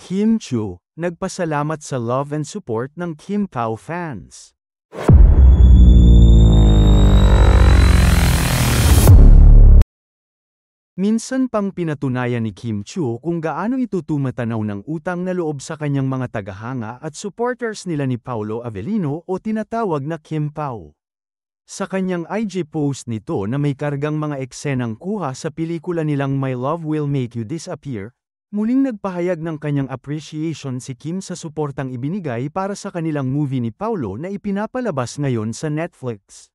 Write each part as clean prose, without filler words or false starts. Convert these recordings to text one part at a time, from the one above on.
Kim Chiu, nagpasalamat sa love and support ng Kim Pao fans. Minsan pang pinatunayan ni Kim Chiu kung gaano ito tumatanaw ng utang na loob sa kanyang mga tagahanga at supporters nila ni Paolo Avellino o tinatawag na Kim Pao. Sa kanyang IG post nito na may kargang mga eksenang kuha sa pelikula nilang My Love Will Make You Disappear, muling nagpahayag ng kanyang appreciation si Kim sa suportang ibinigay para sa kanilang movie ni Paolo na ipinapalabas ngayon sa Netflix.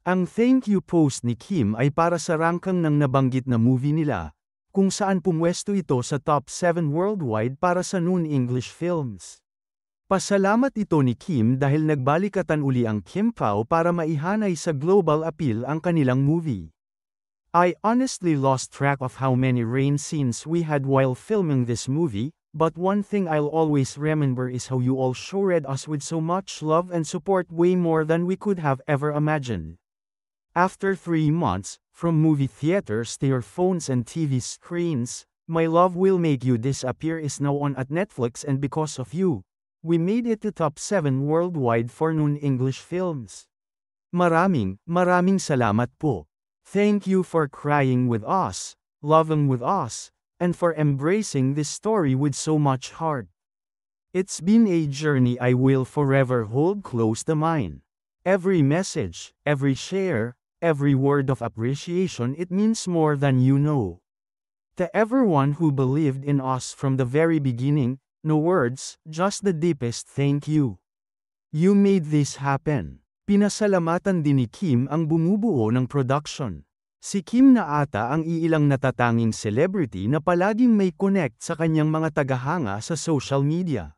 Ang thank you post ni Kim ay para sa rangkang ng nabanggit na movie nila, kung saan pumwesto ito sa top 7 worldwide para sa noon English films. Pasalamat ito ni Kim dahil nagbalikatan uli ang Kim Pao para maihanay sa global appeal ang kanilang movie. I honestly lost track of how many rain scenes we had while filming this movie, but one thing I'll always remember is how you all showed us with so much love and support, way more than we could have ever imagined. After 3 months, from movie theaters to your phones and TV screens, My Love Will Make You Disappear is now on at Netflix, and because of you, we made it to top 7 worldwide for noon English films. Maraming salamat po. Thank you for crying with us, loving with us, and for embracing this story with so much heart. It's been a journey I will forever hold close to mine. Every message, every share, every word of appreciation, it means more than you know. To everyone who believed in us from the very beginning, no words, just the deepest thank you. You made this happen. Pinasalamatan din ni Kim ang bumubuo ng production. Si Kim na ata ang iilang natatanging celebrity na palaging may connect sa kanyang mga tagahanga sa social media.